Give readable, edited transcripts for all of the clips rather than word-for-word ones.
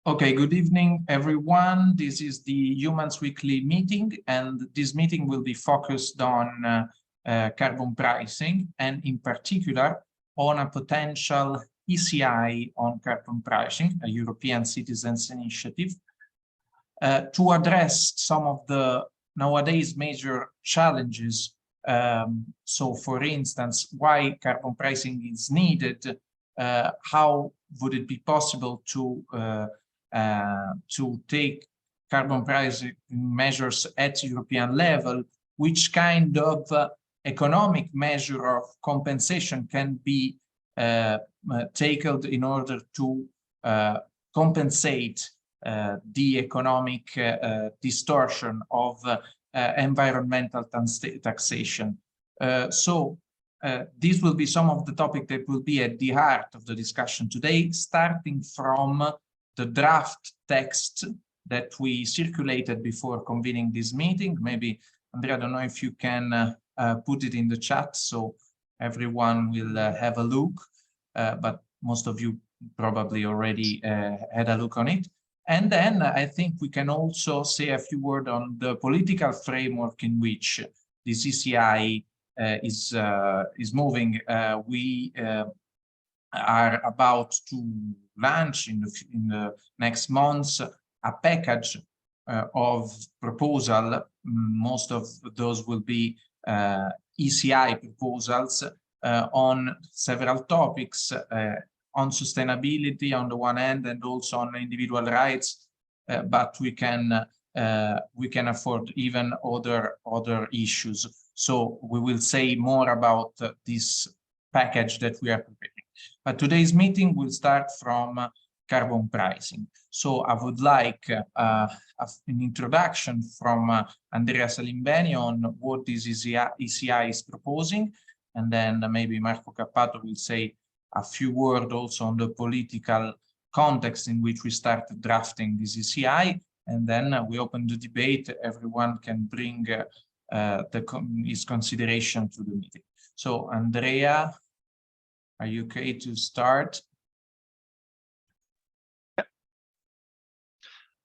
Okay, good evening, everyone. This is the Eumans weekly meeting, and this meeting will be focused on carbon pricing, and in particular on a potential ECI on carbon pricing, a European Citizens Initiative, to address some of the nowadays major challenges. So, for instance, why carbon pricing is needed, how would it be possible to take carbon pricing measures at European level, which kind of economic measure of compensation can be taken in order to compensate the economic distortion of environmental taxation. These will be some of the topics that will be at the heart of the discussion today, starting from the draft text that we circulated before convening this meeting. Maybe, Andrea, I don't know if you can put it in the chat so everyone will have a look, but most of you probably already had a look on it. And then I think we can also say a few words on the political framework in which this ECI is moving. We are about to launch in the next months a package of proposal. Most of those will be ECI proposals on several topics, on sustainability on the one hand, and also on individual rights, but we can afford even other issues. So we will say more about this package that we are preparing. But today's meeting will start from carbon pricing. So I would like an introduction from Andrea Salimbeni on what this ECI is proposing, and then maybe Marco Cappato will say a few words also on the political context in which we started drafting this ECI, and then we open the debate. Everyone can bring his consideration to the meeting. So, Andrea, are you okay to start?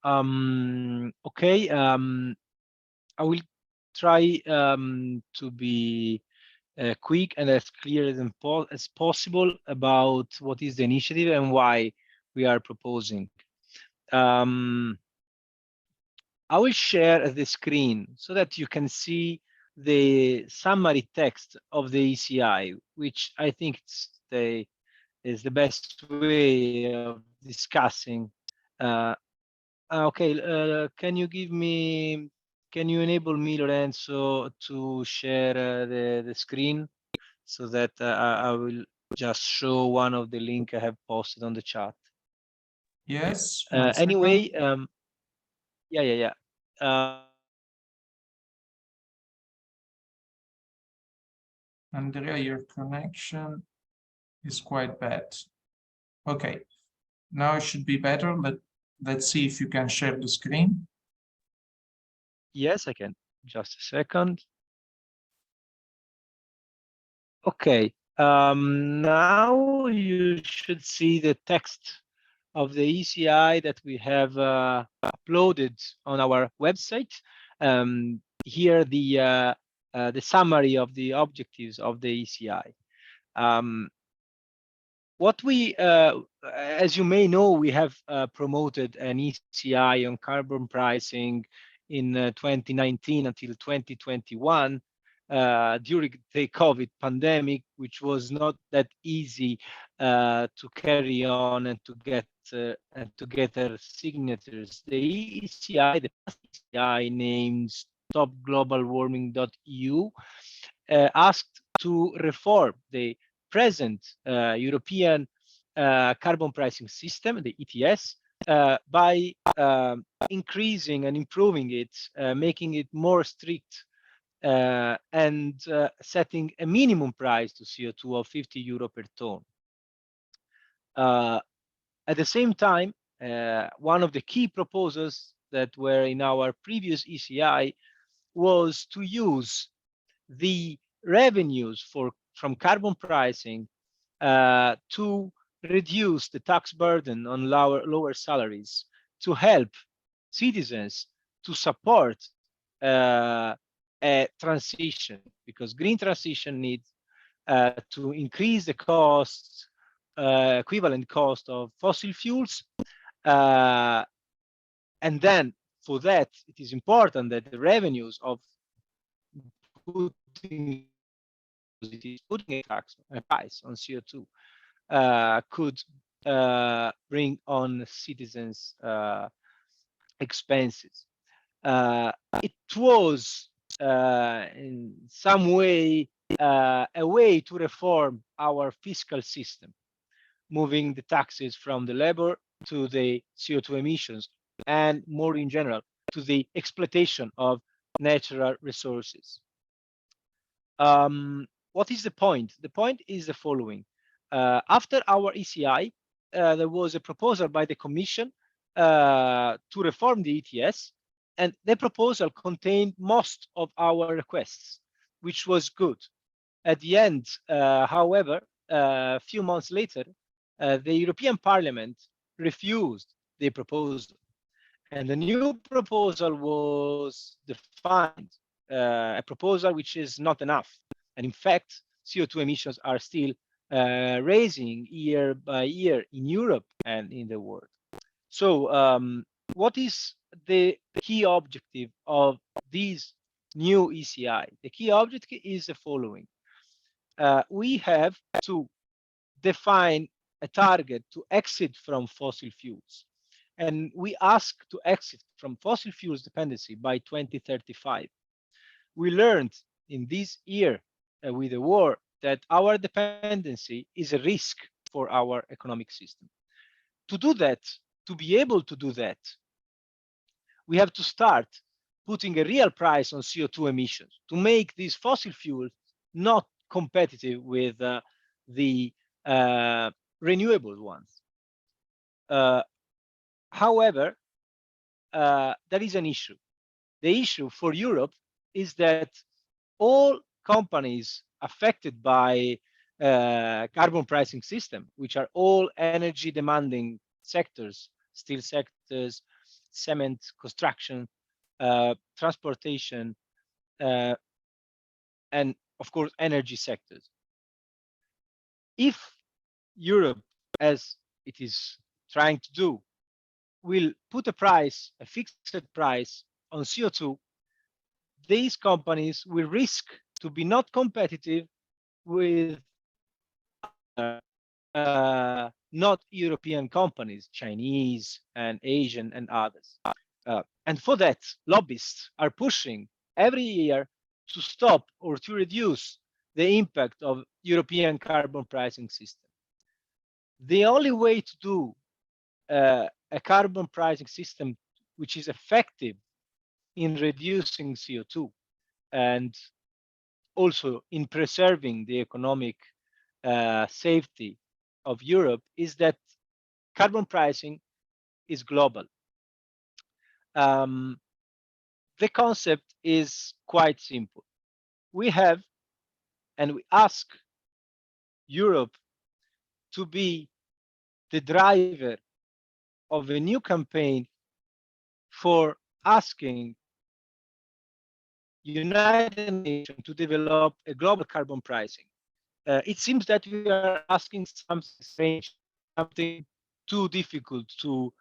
Okay. I will try to be quick and as clear as possible about what is the initiative and why we are proposing. I will share the screen so that you can see the summary text of the ECI, which I think is the best way of discussing. Okay, can you enable me, Lorenzo, to share the screen so that I will just show one of the link I have posted on the chat? Yes. Anyway, yeah. Andrea, your connection is quite bad. Okay, now it should be better, but let's see if you can share the screen. Yes, I can. Just a second. Okay, now you should see the text of the ECI that we have uploaded on our website. Here, the summary of the objectives of the ECI. What we, as you may know, we have promoted an ECI on carbon pricing in 2019 until 2021 during the COVID pandemic, which was not that easy to carry on and to get their signatures. The ECI, the past ECI named stopglobalwarming.eu, asked to reform the present European carbon pricing system, the ETS, by increasing and improving it, making it more strict, and setting a minimum price to CO2 of 50 euro per ton. At the same time, one of the key proposals that were in our previous ECI was to use the revenues from carbon pricing to reduce the tax burden on lower salaries, to help citizens to support a transition, because green transition needs to increase the costs, equivalent cost of fossil fuels. And then for that, it is important that the revenues of putting a tax, a price on CO2 could bring on citizens' expenses. It was in some way a way to reform our fiscal system, moving the taxes from the labor to the CO2 emissions, and more in general, to the exploitation of natural resources. What is the point? The point is the following. After our ECI, there was a proposal by the Commission to reform the ETS, and the proposal contained most of our requests, which was good. At the end, however, a few months later, the European Parliament refused the proposal, and the new proposal was defined, a proposal which is not enough. And in fact, CO2 emissions are still rising year by year in Europe and in the world. So what is the key objective of this new ECI? The key objective is the following. We have to define a target to exit from fossil fuels. And we ask to exit from fossil fuels dependency by 2035. We learned in this year with the war that our dependency is a risk for our economic system. To do that, to be able to do that, we have to start putting a real price on CO2 emissions to make these fossil fuels not competitive with the renewable ones. However, there is an issue. The issue for Europe is that all companies affected by carbon pricing system, which are all energy demanding sectors, steel sectors, cement, construction, transportation, and of course, energy sectors. If Europe, as it is trying to do, will put a price, a fixed price on CO2, these companies will risk to be not competitive with not European companies, Chinese and Asian and others. And for that, lobbyists are pushing every year to stop or to reduce the impact of European carbon pricing system. The only way to do a carbon pricing system which is effective in reducing CO2 and also in preserving the economic safety of Europe is that carbon pricing is global. The concept is quite simple. We have, and we ask Europe to be the driver of a new campaign for asking United Nations to develop a global carbon pricing. It seems that we are asking something strange, something too difficult to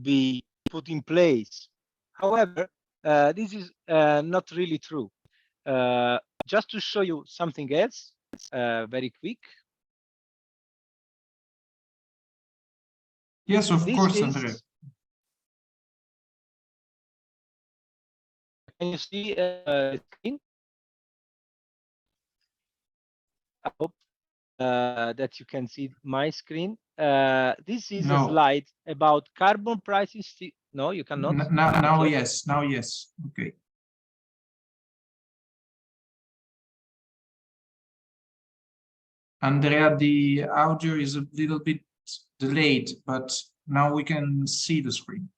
be put in place. However, this is not really true. Just to show you something else, very quick. Yes, of course, Andrea. Can you see the screen? I hope that you can see my screen. This is a slide about carbon prices. No, you cannot. Now, yes. Now, yes. Okay. Andrea, the audio is a little bit delayed, but now we can see the screen.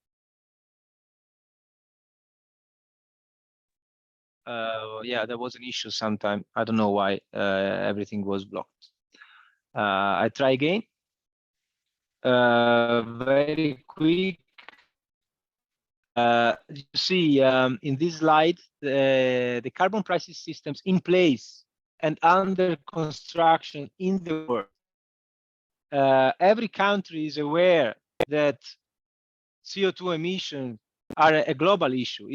Yeah, there was an issue sometime. I don't know why everything was blocked. I try again. very quick. You see in this slide the carbon pricing systems in place and under construction in the world. Every country is aware that CO2 emissions are a global issue.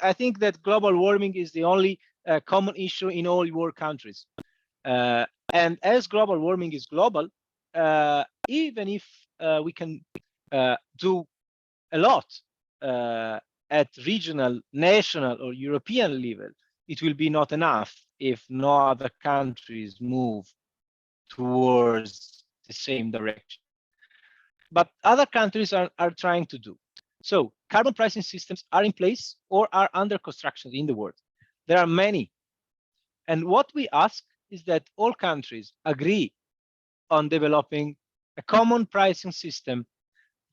I think that global warming is the only common issue in all world countries. And as global warming is global, even if we can do a lot at regional, national, or European level, it will be not enough if no other countries move towards the same direction. But other countries are trying to do. So carbon pricing systems are in place or are under construction in the world. There are many. And what we ask is that all countries agree on developing a common pricing system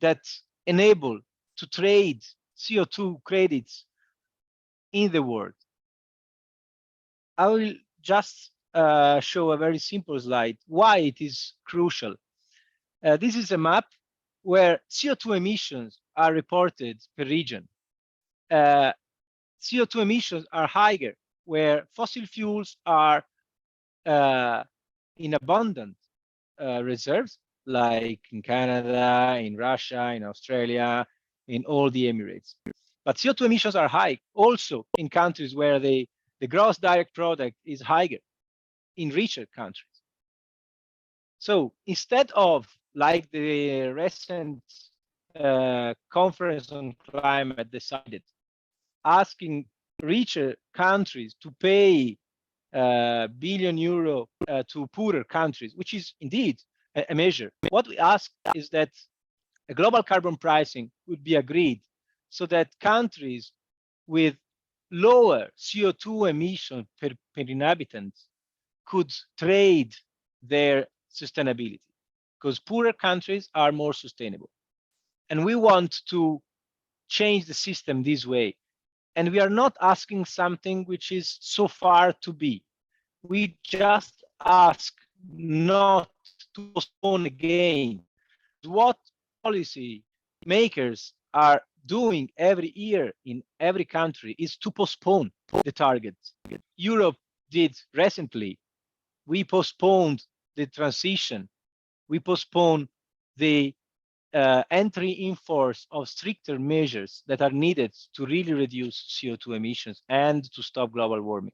that enable to trade CO2 credits in the world. I will just show a very simple slide why it is crucial. This is a map where CO2 emissions are reported per region. CO2 emissions are higher where fossil fuels are in abundant reserves, like in Canada, in Russia, in Australia, in all the Emirates. But CO2 emissions are high also in countries where the gross direct product is higher, in richer countries. So instead of, like the recent conference on climate decided, asking richer countries to pay billion euro to poorer countries, which is indeed a measure. What we ask is that a global carbon pricing would be agreed so that countries with lower CO2 emission per inhabitant could trade their sustainability, because poorer countries are more sustainable. And we want to change the system this way. And we are not asking something which is so far to be. We just ask not to postpone again. What policy makers are doing every year in every country is to postpone the target. Europe did recently. We postponed the transition. We postponed the entry in force of stricter measures that are needed to really reduce CO2 emissions and to stop global warming.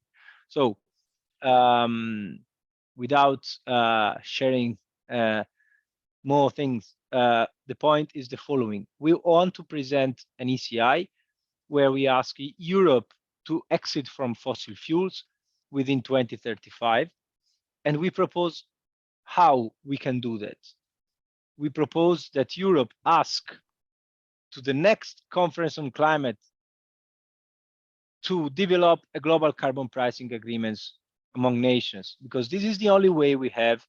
So without sharing more things, the point is the following. We want to present an ECI where we ask Europe to exit from fossil fuels within 2035. And we propose how we can do that. We propose that Europe ask to the next conference on climate to develop a global carbon pricing agreements among nations, because this is the only way we have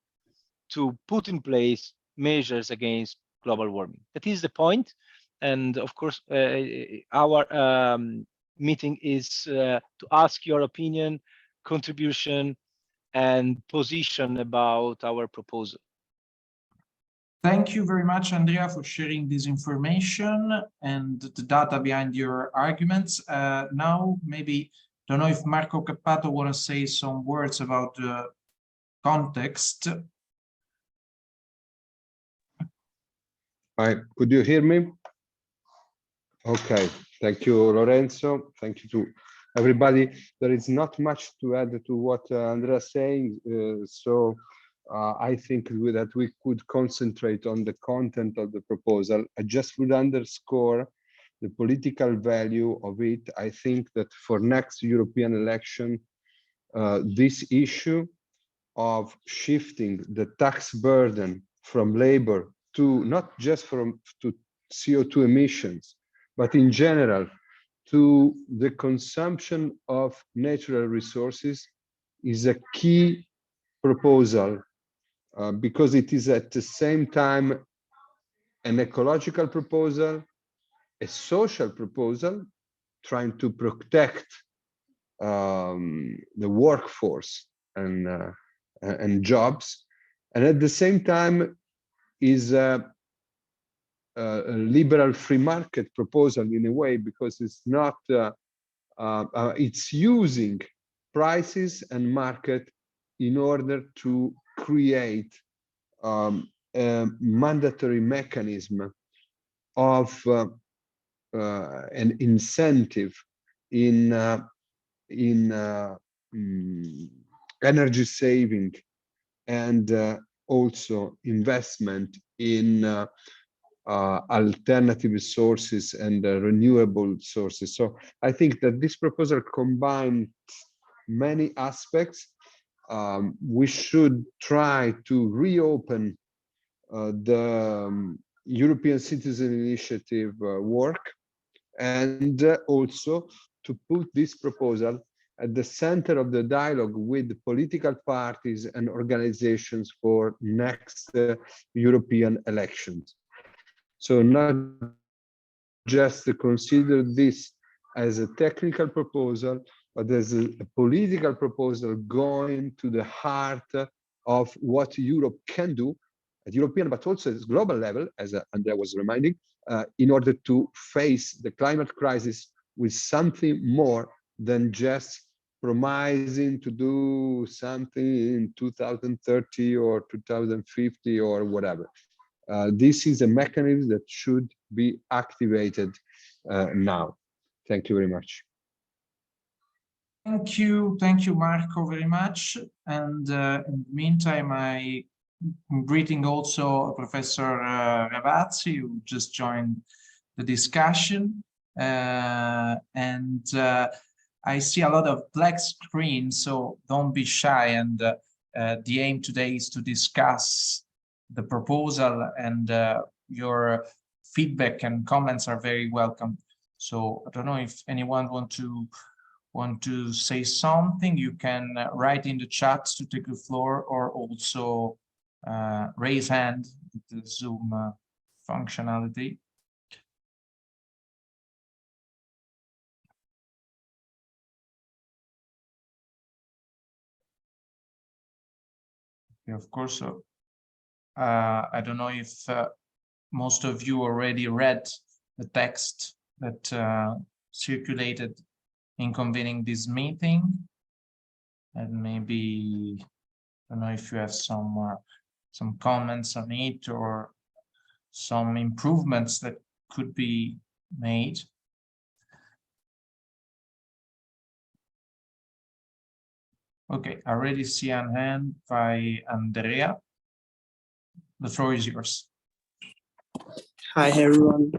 to put in place measures against global warming. That is the point. And of course, our meeting is to ask your opinion, contribution, and position about our proposal. Thank you very much, Andrea, for sharing this information and the data behind your arguments. Now, maybe, don't know if Marco Cappato want to say some words about the context. Hi, could you hear me? Okay, thank you, Lorenzo. Thank you to everybody. There is not much to add to what Andrea is saying, so I think that we could concentrate on the content of the proposal. I just would underscore the political value of it. I think that for next European election, this issue of shifting the tax burden from labor to not just to CO2 emissions, but in general to the consumption of natural resources is a key proposal because it is at the same time an ecological proposal, a social proposal, trying to protect the workforce and jobs, and at the same time is a liberal free market proposal in a way, because it's not, it's using prices and market in order to create a mandatory mechanism of an incentive in energy saving and also investment in alternative sources and renewable sources. So I think that this proposal combines many aspects. We should try to reopen the European Citizen Initiative work, and also to put this proposal at the center of the dialogue with political parties and organizations for next European elections. So not just to consider this as a technical proposal, but as a political proposal going to the heart of what Europe can do at European, but also at global level, as Andrea was reminding, in order to face the climate crisis with something more than just promising to do something in 2030 or 2050 or whatever. This is a mechanism that should be activated now. Thank you very much. Thank you, Marco, very much. And in the meantime, I'm greeting also Professor Ravazzi, who just joined the discussion. I see a lot of black screens, so don't be shy. And the aim today is to discuss the proposal, and your feedback and comments are very welcome. So I don't know if anyone want to say something. You can write in the chat to take the floor, or also raise hand with the Zoom functionality. Yeah, of course. So, I don't know if most of you already read the text that circulated in convening this meeting, and maybe I don't know if you have some comments on it or some improvements that could be made. Okay, I already see a hand by Andrea. The floor is yours. Hi everyone.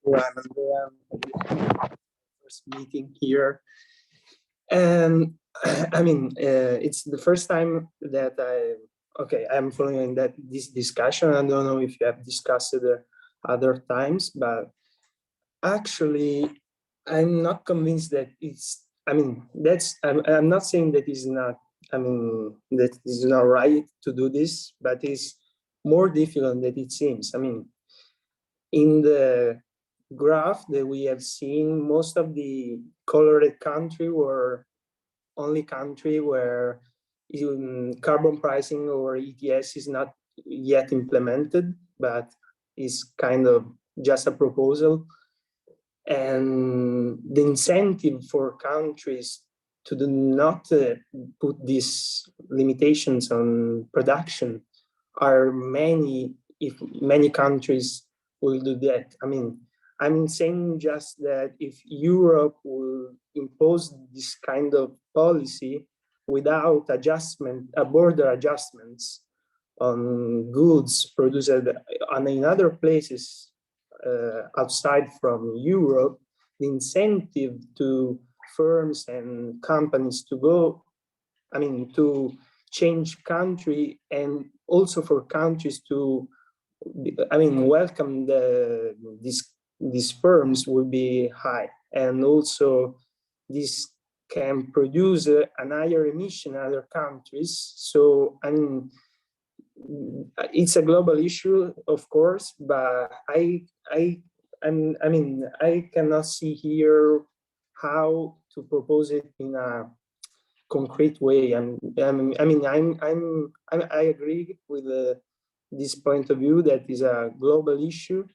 I'm Andrea. First meeting here, and I mean it's the first time that I'm following this discussion. I don't know if you have discussed it other times, but actually I'm not convinced that it's. I mean, I'm not saying that is not. I mean, that is not right to do this, but it's more difficult than it seems. I mean, in the graph that we have seen, most of the colored country were only country where carbon pricing or ETS is not yet implemented, but is kind of just a proposal. And the incentive for countries to do not put these limitations on production are many, if many countries will do that. I mean, I'm saying just that if Europe will impose this kind of policy without adjustment, border adjustments on goods produced in other places outside from Europe, the incentive to firms and companies to go, I mean, to change country, and also for countries to, I mean, welcome these firms will be high, and also this can produce an higher emission in other countries. So I mean, it's a global issue, of course, but I mean, I cannot see here how to propose it in a concrete way. I agree with this point of view that is a global issue,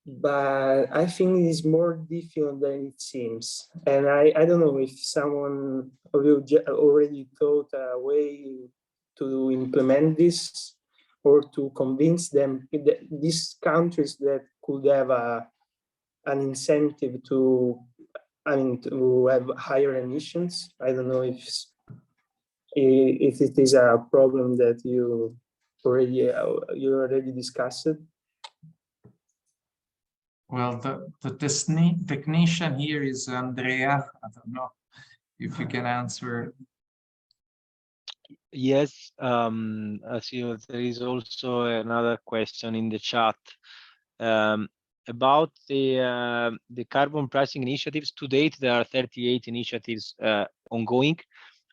but I think it's more difficult than it seems. And I don't know if someone of you already thought a way to implement this or to convince them, these countries that could have an incentive to, to have higher emissions. I don't know if it is a problem that you already discussed. Well, the technician here is Andrea. I don't know if you can answer. Yes, as you, there is also another question in the chat about the carbon pricing initiatives. To date, there are 38 initiatives ongoing,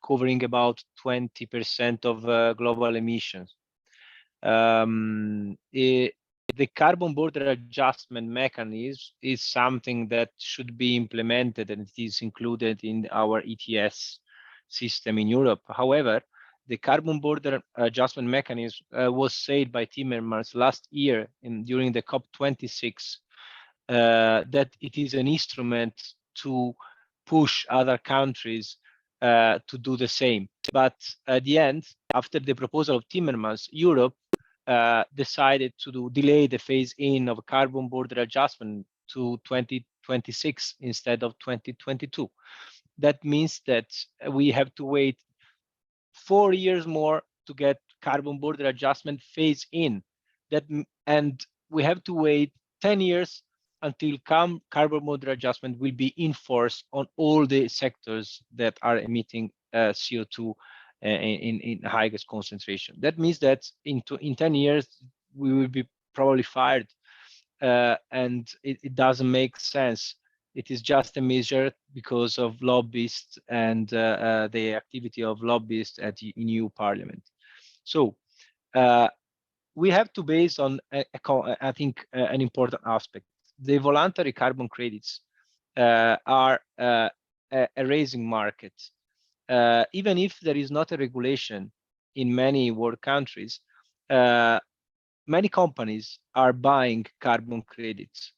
covering about 20% of global emissions. The carbon border adjustment mechanism is something that should be implemented, and it is included in our ETS system in Europe. However, the carbon border adjustment mechanism was said by Timmermans last year during the COP26 that it is an instrument to push other countries to do the same. But at the end, after the proposal of Timmermans, Europe decided to delay the phase-in of carbon border adjustment to 2026 instead of 2022. That means that we have to wait 4 years more to get carbon border adjustment phase in. And we have to wait 10 years until carbon border adjustment will be enforced on all the sectors that are emitting CO2 in highest concentration. That means that in 10 years we will be probably fired, and it doesn't make sense. It is just a measure because of lobbyists and the activity of lobbyists at the EU Parliament. So we have to base on, I think, an important aspect. The voluntary carbon credits are a raising market. Even if there is not a regulation in many world countries, many companies are buying carbon credits.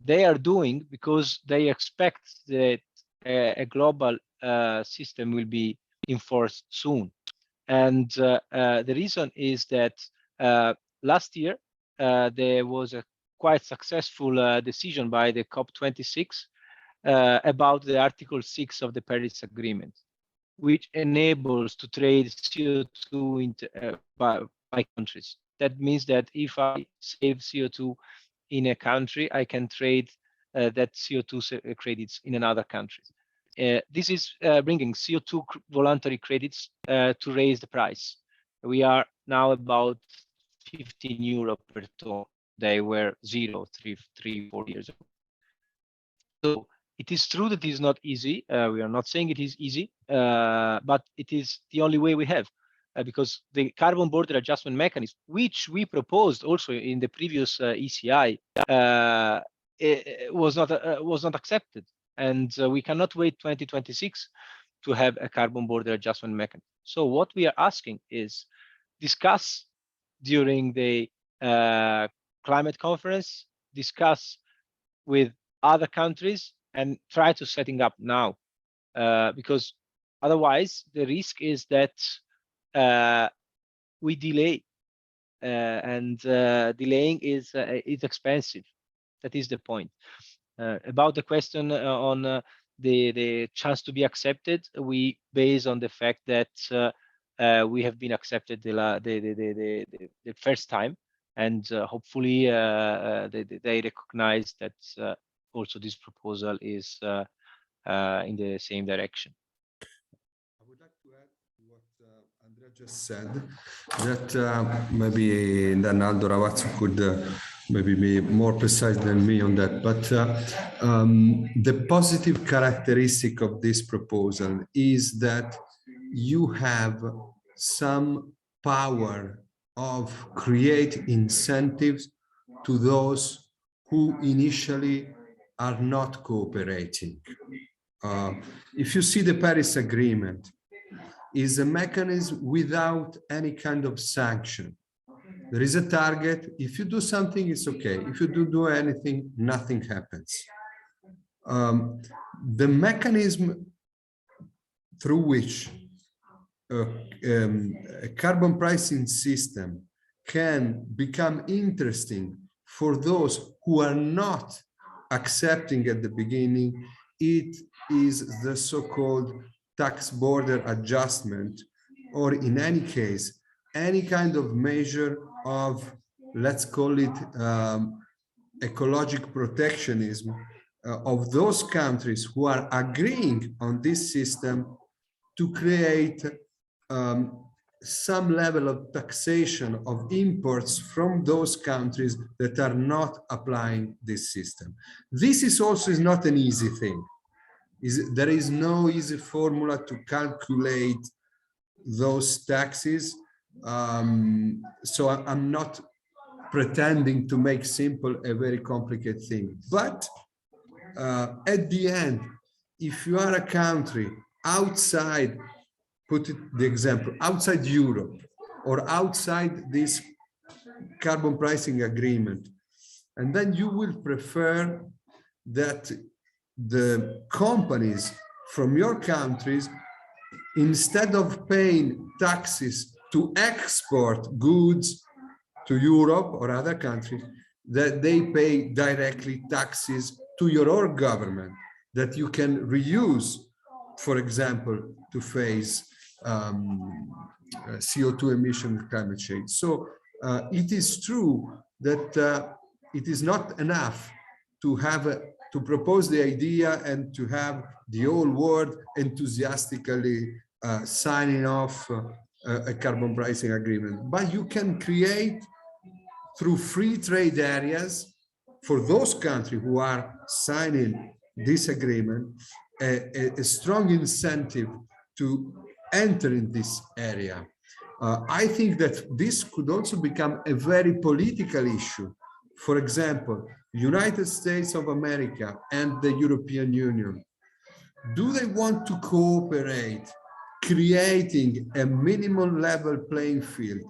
They are doing because they expect that a global system will be enforced soon. And the reason is that last year there was a quite successful decision by the COP26 about the Article 6 of the Paris Agreement, which enables to trade CO2 by countries. That means that if I save CO2 in a country, I can trade that CO2 credits in another country. This is bringing CO2 voluntary credits to raise the price. We are now about 15 euro per ton. They were 0 4 years ago. So it is true that it is not easy. We are not saying it is easy, but it is the only way we have. Because the carbon border adjustment mechanism, which we proposed also in the previous ECI, was not accepted, and we cannot wait 2026 to have a carbon border adjustment mechanism. So what we are asking is discuss during the climate conference, discuss with other countries, and try to setting up now, because otherwise the risk is that we delay, and delaying is expensive. That is the point. About the question on the chance to be accepted, we base on the fact that we have been accepted the first time, and hopefully they recognize that also this proposal is in the same direction. Andrea just said that maybe then Aldo Ravazzo could maybe be more precise than me on that, but the positive characteristic of this proposal is that you have some power of create incentives to those who initially are not cooperating. If you see the Paris Agreement, is a mechanism without any kind of sanction. There is a target. If you do something, it's okay. If you don't do anything, nothing happens. The mechanism through which a carbon pricing system can become interesting for those who are not accepting at the beginning, it is the so-called tax border adjustment, or in any case, any kind of measure of, let's call it ecological protectionism of those countries who are agreeing on this system to create some level of taxation of imports from those countries that are not applying this system. This is also not an easy thing. There is no easy formula to calculate those taxes. So I'm not pretending to make simple a very complicated thing. But at the end, if you are a country outside, put it the example, outside Europe or outside this carbon pricing agreement, and then you will prefer that the companies from your countries, instead of paying taxes to export goods to Europe or other countries, that they pay directly taxes to your own government that you can reuse, for example, to face CO2 emission and climate change. So it is true that it is not enough to have to propose the idea and to have the whole world enthusiastically signing off a carbon pricing agreement, but you can create through free trade areas for those countries who are signing this agreement a strong incentive to enter in this area. I think that this could also become a very political issue. For example, United States of America and the European Union, do they want to cooperate, creating a minimum level playing field,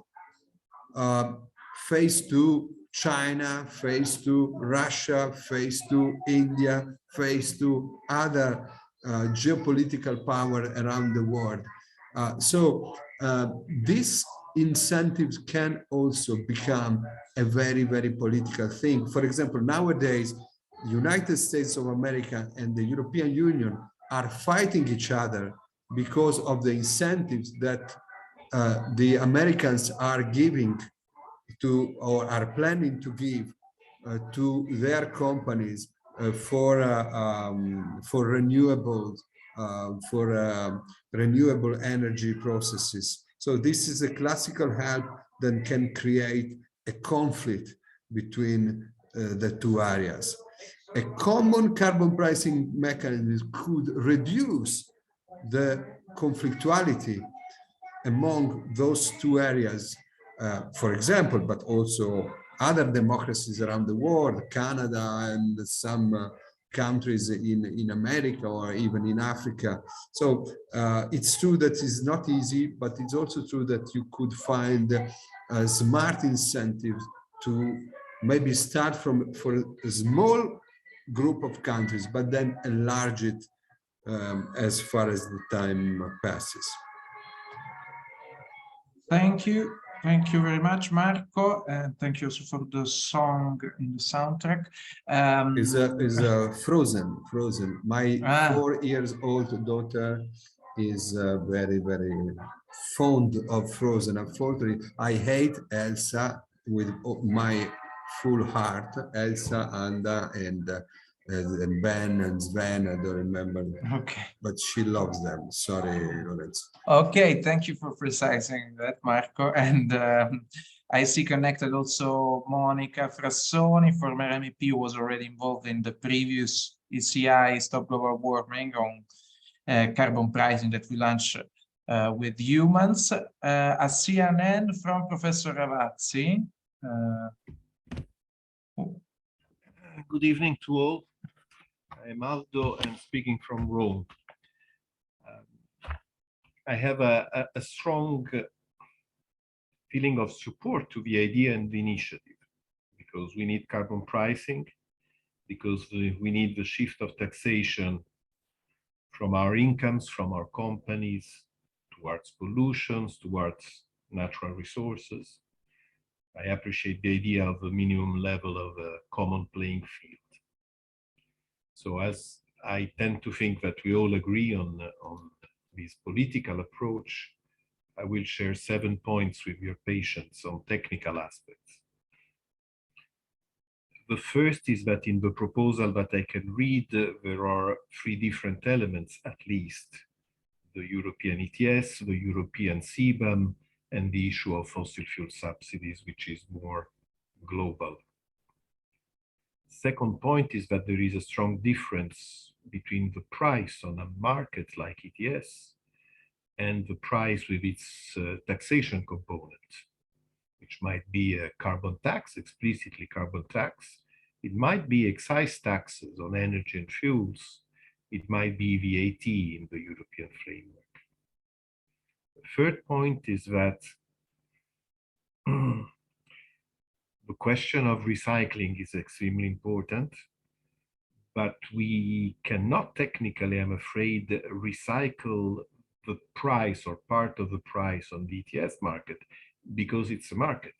face to China, face to Russia, face to India, face to other geopolitical power around the world? So these incentives can also become a very, very political thing. For example, nowadays, the United States of America and the European Union are fighting each other because of the incentives that the Americans are giving to, or are planning to give to their companies for renewables, renewable energy processes. So this is a classical help that can create a conflict between the two areas. A common carbon pricing mechanism could reduce the conflictuality among those two areas, for example, but also other democracies around the world, Canada and some countries in America or even in Africa. So it's true that it's not easy, but it's also true that you could find smart incentives to maybe start for a small group of countries, but then enlarge it as far as the time passes. Thank you. Thank you very much, Marco, and thank you also for the song in the soundtrack. Is Frozen. My 4 years old daughter is very, very fond of Frozen. Unfortunately, I hate Elsa with my full heart. Elsa, Anna, and Ben and Sven, I don't remember. Okay. But she loves them. Sorry, Lorenzo. Okay, thank you for precising that, Marco. And I see connected also Monica Frassoni, former MEP, who was already involved in the previous ECI Stop Global Warming on carbon pricing that we launched with Eumans. A CNN from Professor Ravazzi. Good evening to all. I'm Aldo and speaking from Rome. I have a strong feeling of support to the idea and the initiative, because we need carbon pricing, because we need the shift of taxation from our incomes, from our companies, towards pollutions, towards natural resources. I appreciate the idea of a minimum level of a common playing field. So as I tend to think that we all agree on this political approach, I will share 7 points with your patience on technical aspects. The first is that in the proposal that I can read, there are 3 different elements at least: the European ETS, the European CBAM, and the issue of fossil fuel subsidies, which is more global. Second point is that there is a strong difference between the price on a market like ETS and the price with its taxation component, which might be a carbon tax, explicitly carbon tax. It might be excise taxes on energy and fuels. It might be VAT in the European framework. The third point is that the question of recycling is extremely important, but we cannot technically, I'm afraid, recycle the price or part of the price on the ETS market because it's a market.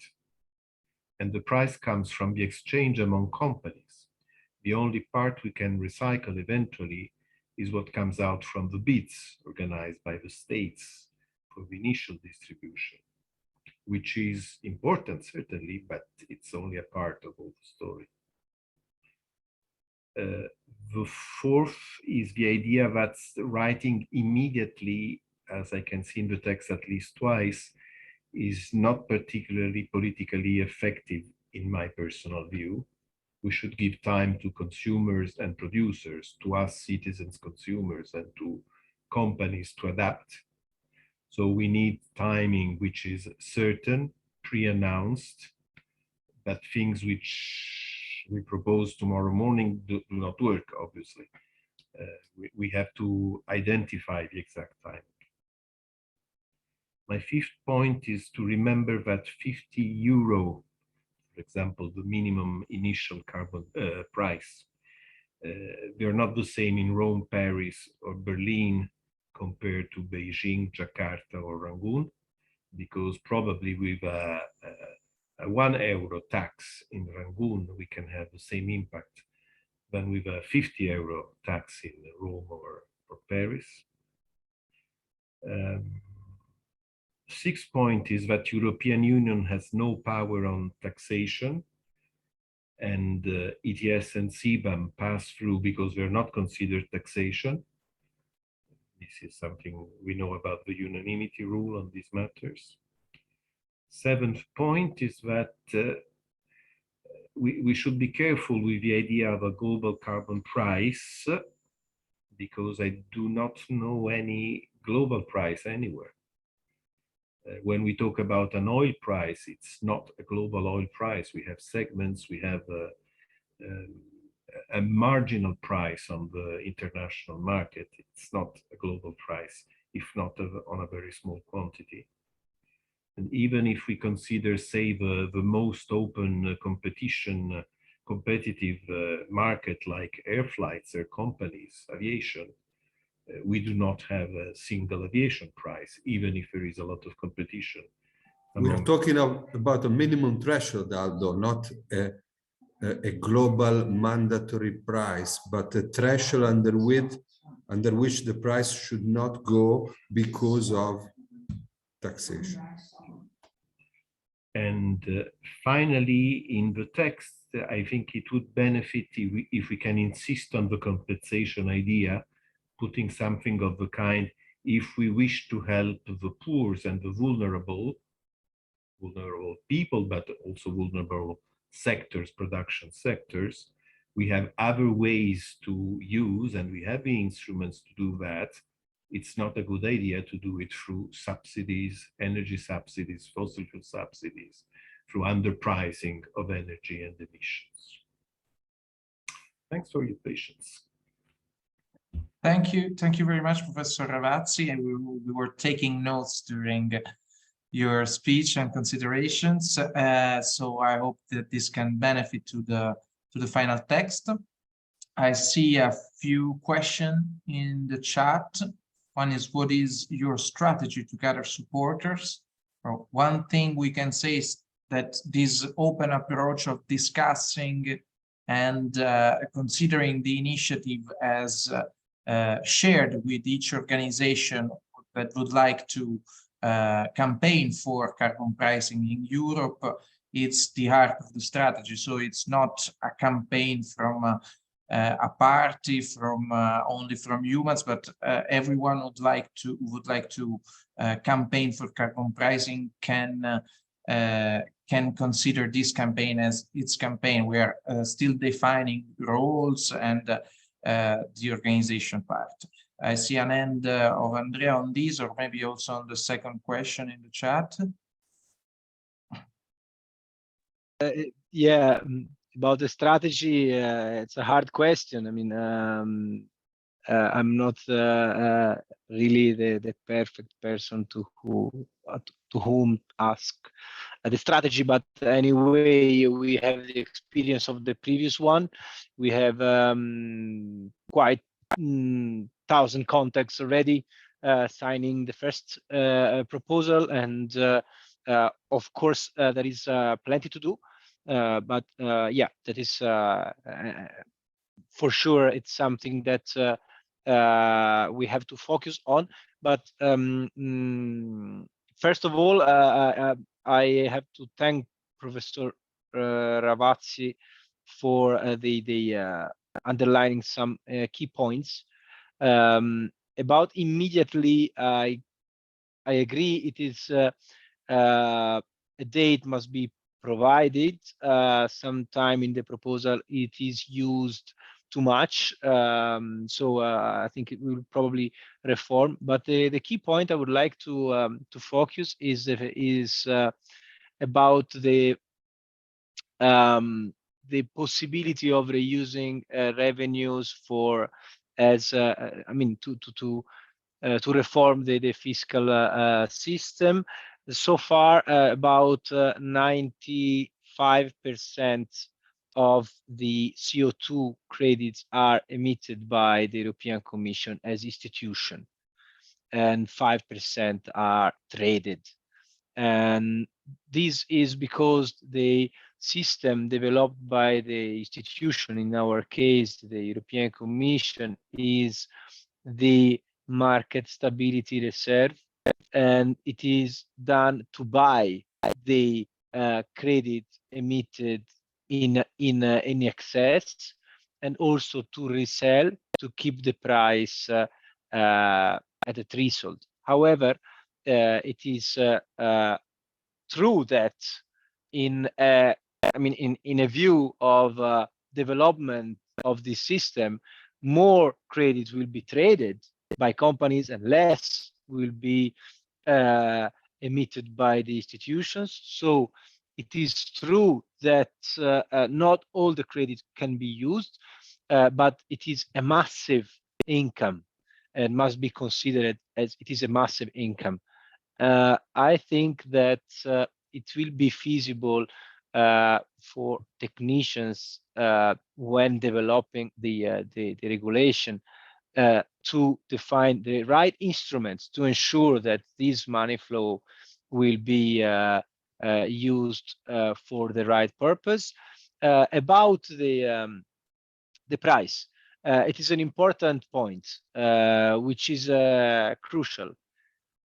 And the price comes from the exchange among companies. The only part we can recycle eventually is what comes out from the bids organized by the states for the initial distribution, which is important certainly, but it's only a part of all the story. The fourth is the idea that writing immediately, as I can see in the text at least twice, is not particularly politically effective in my personal view. We should give time to consumers and producers, to us citizens, consumers, and to companies to adapt. So we need timing which is certain, pre-announced, that things which we propose tomorrow morning do not work, obviously. We have to identify the exact time. My fifth point is to remember that 50 euro, for example, the minimum initial carbon price, they're not the same in Rome, Paris, or Berlin compared to Beijing, Jakarta, or Rangoon, because probably with a 1 euro tax in Rangoon, we can have the same impact than with a 50 euro tax in Rome or Paris. Sixth point is that European Union has no power on taxation, and ETS and CBAM pass through because they're not considered taxation. This is something we know about the unanimity rule on these matters. Seventh point is that we should be careful with the idea of a global carbon price, because I do not know any global price anywhere. When we talk about an oil price, it's not a global oil price. We have segments, we have a marginal price on the international market. It's not a global price, if not on a very small quantity. And even if we consider, say, the most open competitive market like air flights, air companies, aviation, we do not have a single aviation price, even if there is a lot of competition. We are talking about a minimum threshold, Aldo, not a global mandatory price, but a threshold under which the price should not go because of taxation. And finally, in the text, I think it would benefit if we can insist on the compensation idea, putting something of the kind, if we wish to help the poor and the vulnerable people, but also vulnerable sectors, production sectors, we have other ways to use, and we have the instruments to do that. It's not a good idea to do it through subsidies, energy subsidies, fossil fuel subsidies, through underpricing of energy and emissions. Thanks for your patience. Thank you very much, Professor Ravazzi. And we were taking notes during your speech and considerations. So I hope that this can benefit to the final text. I see a few questions in the chat. One is, what is your strategy to gather supporters? Well, one thing we can say is that this open approach of discussing and considering the initiative as shared with each organization that would like to campaign for carbon pricing in Europe, it's the heart of the strategy. So it's not a campaign from a party, from only from Eumans, but everyone would like to campaign for carbon pricing can consider this campaign as its campaign. We are still defining roles and the organization part. I see an end of Andrea on this, or maybe also on the second question in the chat. Yeah, about the strategy, it's a hard question. I mean, I'm not really the perfect person to whom ask the strategy, but anyway, we have the experience of the previous one. We have quite 1,000 contacts already signing the first proposal, and of course there is plenty to do, but yeah, that is for sure it's something that we have to focus on. But first of all, I have to thank Professor Ravazzi for the underlining some key points. About immediately, I agree. It is a date must be provided. Sometime in the proposal, it is used too much, so I think it will probably reform. But the key point I would like to focus is about the possibility of reusing revenues for as I mean to reform the fiscal system. So far, about 95% of the CO2 credits are emitted by the European Commission as institution, and 5% are traded. And this is because the system developed by the institution, in our case, the European Commission, is the market stability reserve, and it is done to buy the credit emitted in excess, and also to resell to keep the price at a threshold. However, it is true that in a view of development of this system, more credits will be traded by companies and less will be emitted by the institutions. So it is true that not all the credits can be used, but it is a massive income and must be considered as it is a massive income. I think that it will be feasible for technicians when developing the regulation to define the right instruments to ensure that this money flow will be used for the right purpose. About the price, it is an important point, which is crucial.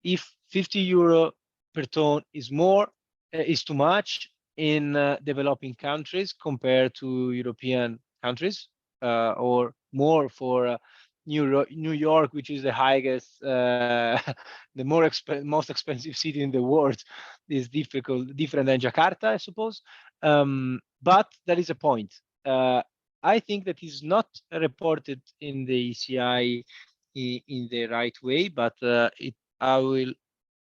If 50 euro per ton is too much in developing countries compared to European countries, or more for New York, which is the highest, the most expensive city in the world, is different than Jakarta, I suppose. But there is a point. I think that is not reported in the ECI in the right way, but I will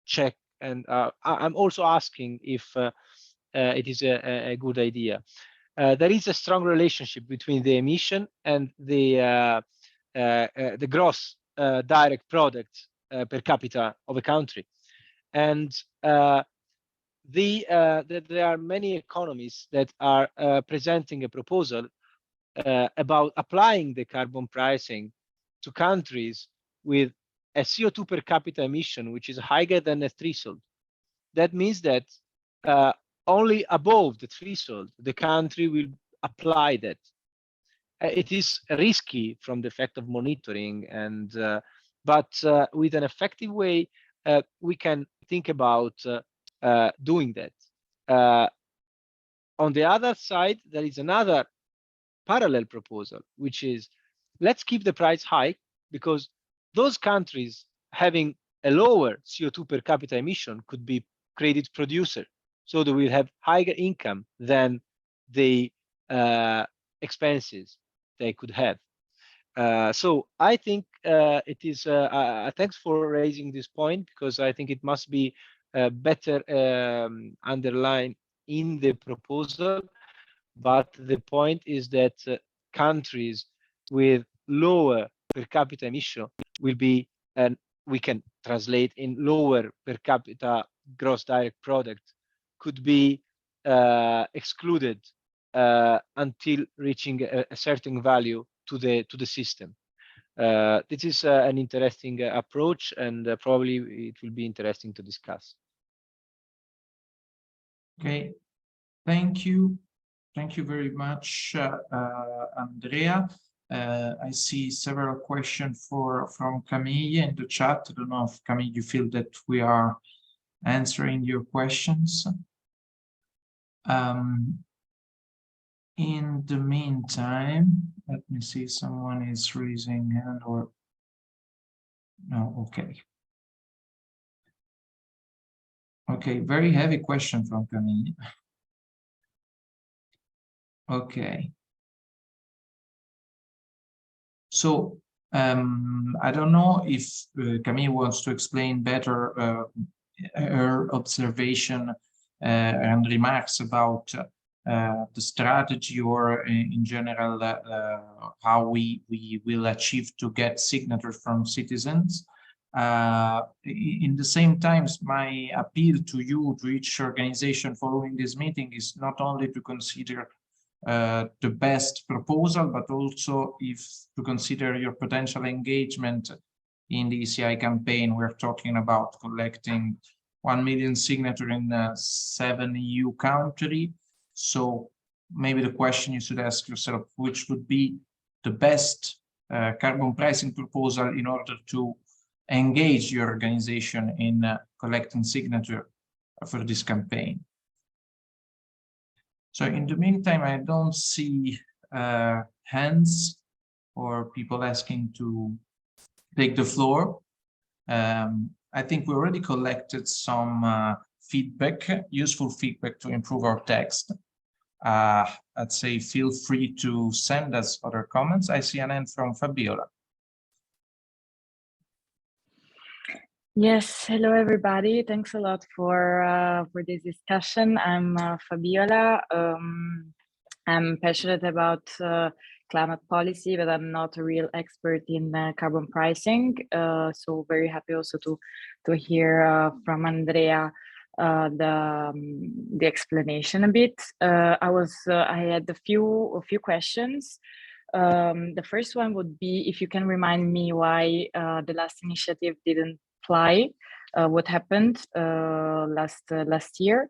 check, and I'm also asking if it is a good idea. There is a strong relationship between the emission and the gross direct product per capita of a country. And there are many economies that are presenting a proposal about applying the carbon pricing to countries with a CO2 per capita emission which is higher than a threshold. That means that only above the threshold the country will apply that. It is risky from the fact of monitoring, and but with an effective way we can think about doing that. On the other side, there is another parallel proposal, which is let's keep the price high, because those countries having a lower CO2 per capita emission could be credit producer, so they will have higher income than the expenses they could have. So I think it is, thanks for raising this point, because I think it must be better underlined in the proposal. But the point is that countries with lower per capita emission will be, and we can translate in lower per capita gross direct product, could be excluded until reaching a certain value to the system. This is an interesting approach, and probably it will be interesting to discuss. Okay, thank you. Thank you very much, Andrea. I see several questions from Camille in the chat. I don't know if, Camille, you feel that we are answering your questions. In the meantime, let me see, someone is raising hand or no, okay. Okay, very heavy question from Camille. Okay. So I don't know if Camille wants to explain better her observation and remarks about the strategy, or in general how we will achieve to get signatures from citizens. In the same time, my appeal to you, to each organization following this meeting, is not only to consider the best proposal, but also to consider your potential engagement in the ECI campaign. We're talking about collecting 1 million signatures in 7 EU countries. So maybe the question you should ask yourself, which would be the best carbon pricing proposal in order to engage your organization in collecting signatures for this campaign. So in the meantime, I don't see hands or people asking to take the floor. I think we already collected some feedback, useful feedback to improve our text. I'd say feel free to send us other comments. I see an hand from Fabiola. Yes, hello everybody. Thanks a lot for this discussion. I'm Fabiola. I'm passionate about climate policy, but I'm not a real expert in carbon pricing. So very happy also to hear from Andrea the explanation a bit. I had a few questions. The first one would be if you can remind me why the last initiative didn't apply, what happened last year.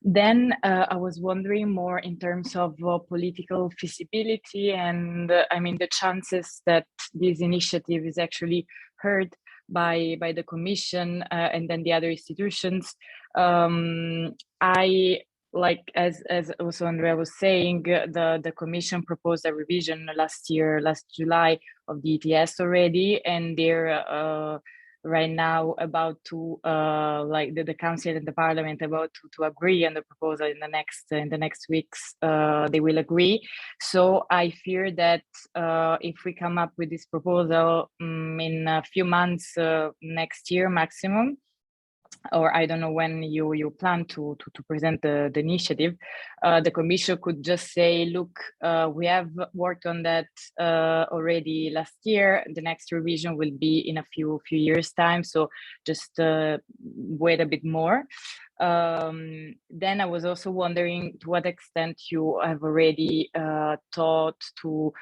Then I was wondering more in terms of political feasibility, and I mean the chances that this initiative is actually heard by the Commission and then the other institutions. I like as also Andrea was saying, the Commission proposed a revision last July of the ETS already, and they're right now about to like the Council and the Parliament about to agree on the proposal in the next weeks. They will agree. So I fear that if we come up with this proposal in a few months next year maximum, or I don't know when you plan to present the initiative, the Commission could just say, look, we have worked on that already last year. The next revision will be in a few years' time, so just wait a bit more. Then I was also wondering to what extent you have already thought to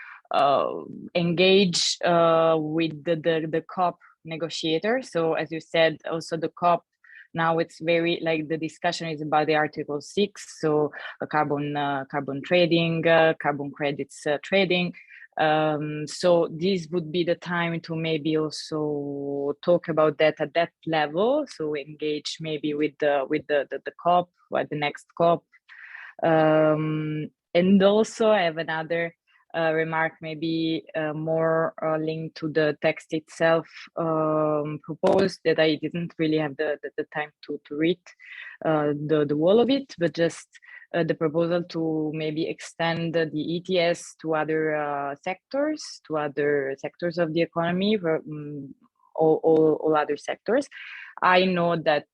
engage with the COP negotiator. So as you said, also the COP, now it's very like the discussion is about the Article 6, so carbon trading, carbon credits trading. So this would be the time to maybe also talk about that at that level. So engage maybe with the COP or the next COP. And also I have another remark, maybe more linked to the text itself proposed, that I didn't really have the time to read the whole of it, but just the proposal to maybe extend the ETS to other sectors of the economy, for all other sectors. I know that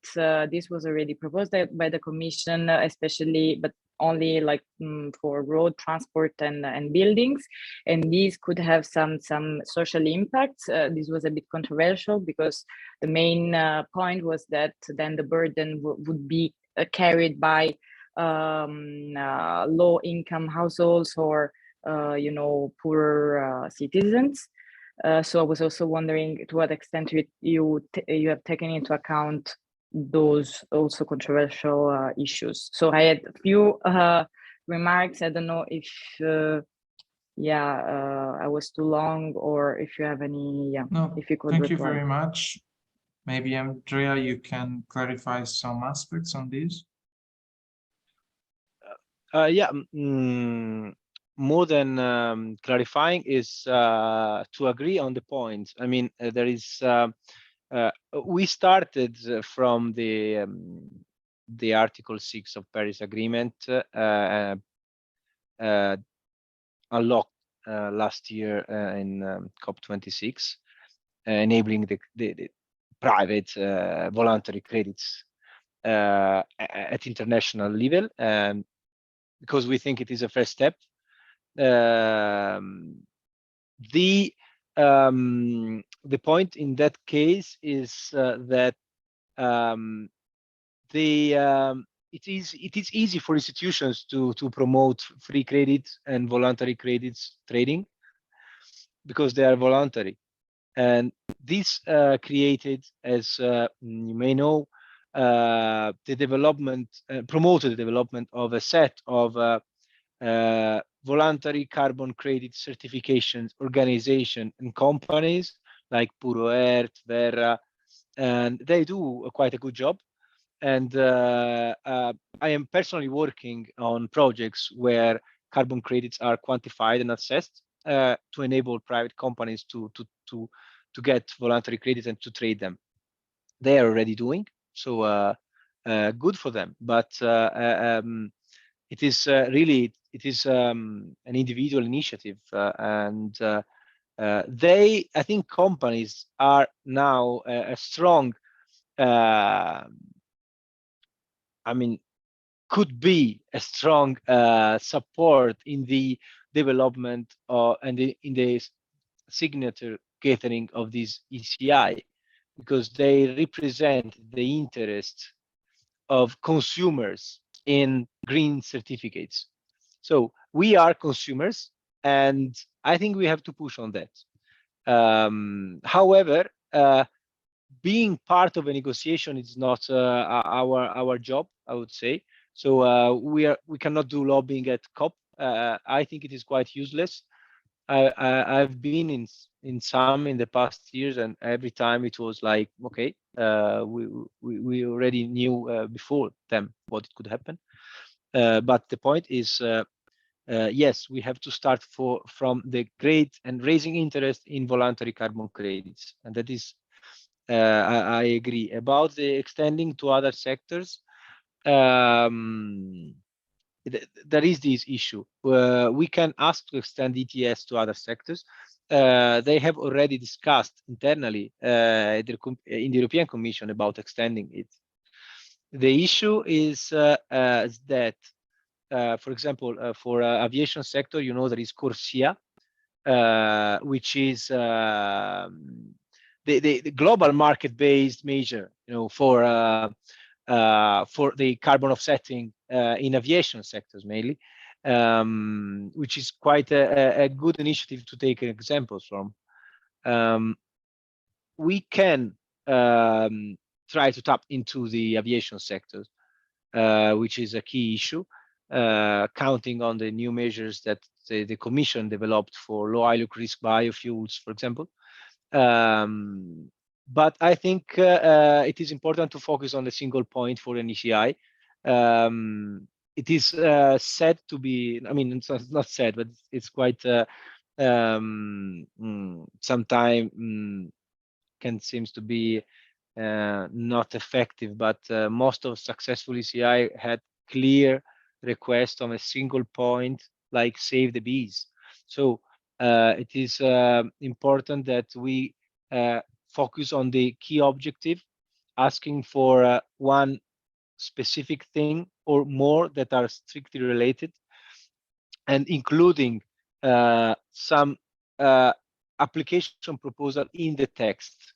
this was already proposed by the Commission, especially, but only like for road transport and buildings, and these could have some social impacts. This was a bit controversial because the main point was that then the burden would be carried by low-income households or poorer citizens. So I was also wondering to what extent you have taken into account those also controversial issues. So I had a few remarks. I don't know if I was too long, or if you have any. No, if you could thank reply. you very much. Maybe Andrea, you can clarify some aspects on this. More than clarifying is to agree on the points. I mean, there is. We started from the Article 6 of Paris Agreement unlocked last year in COP26, enabling the private voluntary credits at international level, because we think it is a first step. The point in that case is that it is easy for institutions to promote free credit and voluntary credits trading because they are voluntary, and this created, as you may know, the development, promoted the development of a set of voluntary carbon credit certification organization and companies like Puro Earth, Verra, and they do quite a good job. And I am personally working on projects where carbon credits are quantified and assessed to enable private companies to get voluntary credits and to trade them. They are already doing so. Good for them, but it is really an individual initiative, and I think companies are now a strong, could be a strong support in the development and in the signature gathering of this ECI, because they represent the interest of consumers in green certificates. So we are consumers, and I think we have to push on that. However, being part of a negotiation is not our job, I would say. So we cannot do lobbying at COP. I think it is quite useless. I've been in some in the past years, and every time it was like, okay, we already knew before them what it could happen. But the point is, yes, we have to start from the great and raising interest in voluntary carbon credits, and that is, I agree about the extending to other sectors. There is this issue. We can ask to extend ETS to other sectors. They have already discussed internally in the European Commission about extending it The issue is that, for example, for aviation sector, you know, there is CORSIA, which is the global market-based measure, you know, for the carbon offsetting in aviation sectors mainly, which is quite a good initiative to take examples from. We can try to tap into the aviation sector, which is a key issue, counting on the new measures that the Commission developed for low ILUC risk biofuels, for example. But I think it is important to focus on the single point for an ECI. It is said to be, I mean, it's not said, but it's quite sometimes seems to be not effective, but most of successful ECI had clear request on a single point, like save the bees. So it is important that we focus on the key objective, asking for one specific thing or more that are strictly related, and including some application proposal in the text.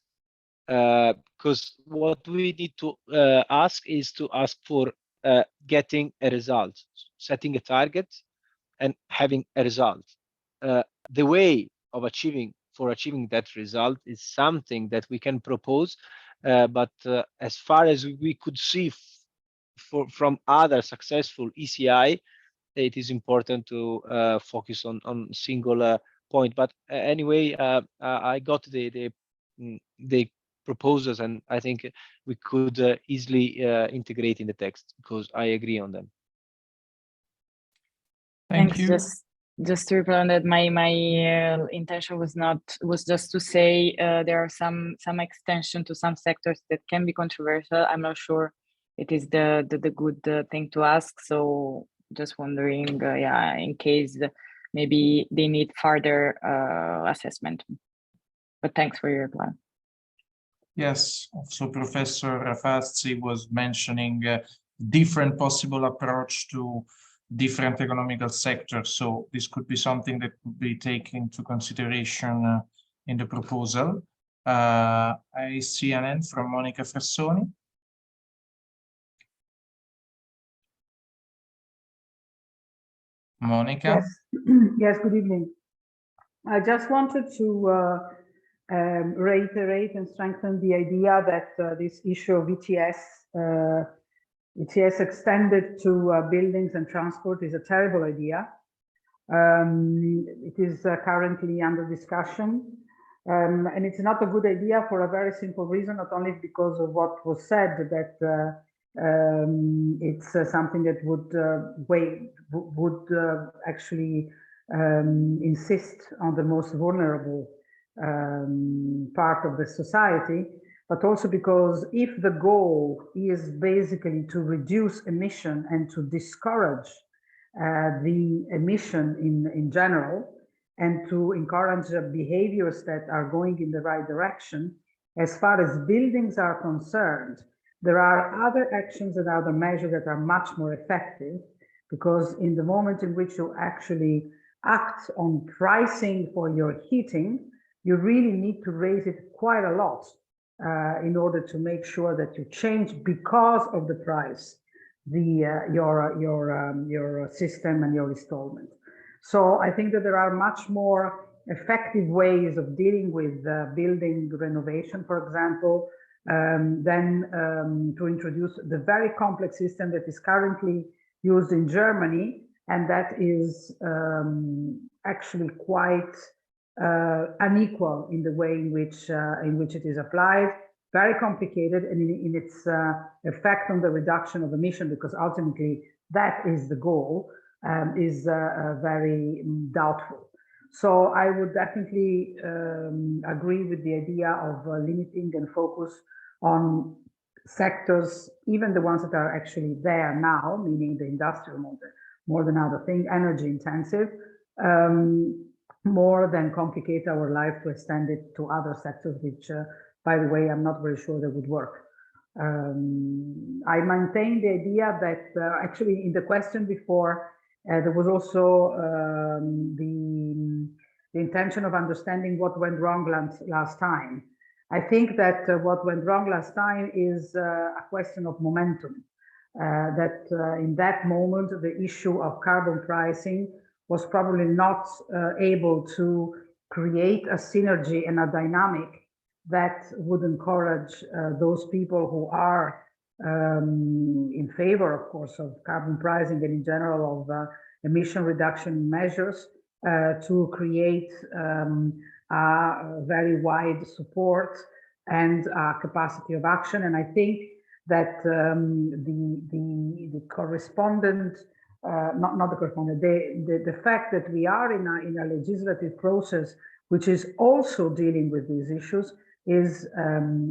Because what we need to ask is to ask for getting a result, setting a target and having a result. The way of achieving that result is something that we can propose, but as far as we could see from other successful ECI, it is important to focus on single point. But anyway, I got the proposals, and I think we could easily integrate in the text, because I agree on them. Thank you. Just to reply on that, my intention was just to say there are some extension to some sectors that can be controversial. I'm not sure it is the good thing to ask. So just wondering, yeah, in case maybe they need further assessment. But thanks for your reply. Yes, so Professor Rafazzi was mentioning different possible approach to different economical sectors. So this could be something that could be taken into consideration in the proposal. I see an end from Monica Frassoni. Monica? Yes, yes, good evening. I just wanted to reiterate and strengthen the idea that this issue of ETS extended to buildings and transport is a terrible idea. It is currently under discussion, and it's not a good idea for a very simple reason, not only because of what was said, that it's something that would actually insist on the most vulnerable part of the society, but also because if the goal is basically to reduce emission and to discourage the emission in general, and to encourage behaviors that are going in the right direction, as far as buildings are concerned, there are other actions and other measures that are much more effective, because in the moment in which you actually act on pricing for your heating, you really need to raise it quite a lot in order to make sure that you change, because of the price, your system and your installment. So I think that there are much more effective ways of dealing with building renovation, for example, than to introduce the very complex system that is currently used in Germany, and that is actually quite unequal in the way in which it is applied, very complicated, and in its effect on the reduction of emission, because ultimately that is the goal, is very doubtful. So I would definitely agree with the idea of limiting and focus on sectors, even the ones that are actually there now, meaning the industrial more than other things, energy intensive, more than complicate our life to extend it to other sectors, which, by the way, I'm not very sure that would work. I maintain the idea that actually in the question before, there was also the intention of understanding what went wrong last time. I think that what went wrong last time is a question of momentum. That in that moment, the issue of carbon pricing was probably not able to create a synergy and a dynamic that would encourage those people who are in favor, of course, of carbon pricing and in general of emission reduction measures to create a very wide support and capacity of action. And I think that the correspondent, not the correspondent, the fact that we are in a legislative process which is also dealing with these issues is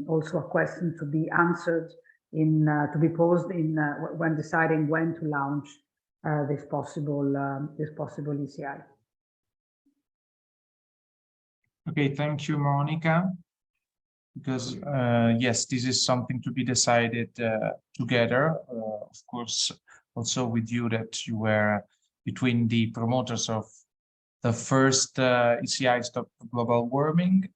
also a question to be answered to be posed when deciding when to launch this possible ECI. Okay, thank you, Monica. Because yes, this is something to be decided together. Of course, also with you that you were between the promoters of the first ECI Stop Global Warming.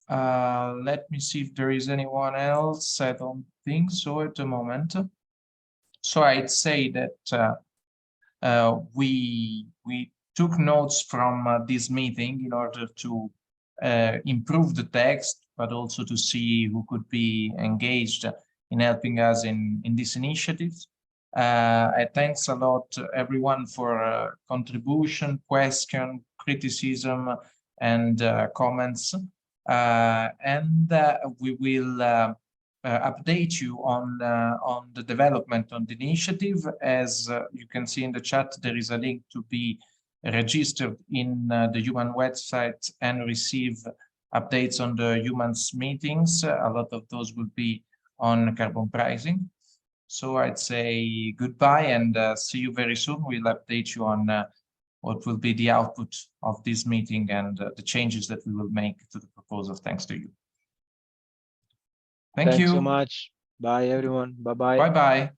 Let me see if there is anyone else. I don't think so at the moment. So I'd say that we took notes from this meeting in order to improve the text, but also to see who could be engaged in helping us in these initiatives. I thanks a lot to everyone for contribution, question, criticism, and comments. And we will update you on the development on the initiative. As you can see in the chat, there is a link to be registered in the Eumans website and receive updates on the Eumans meetings. A lot of those will be on carbon pricing. So I'd say goodbye and see you very soon. We'll update you on what will be the output of this meeting and the changes that we will make to the proposal, thanks to you. Thank you. Thanks so much. Bye, everyone. Bye-bye. Bye-bye.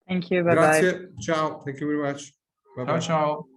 Thank you. Bye-bye. Grazie. Ciao. Thank you very much. Bye-bye. Ciao, ciao.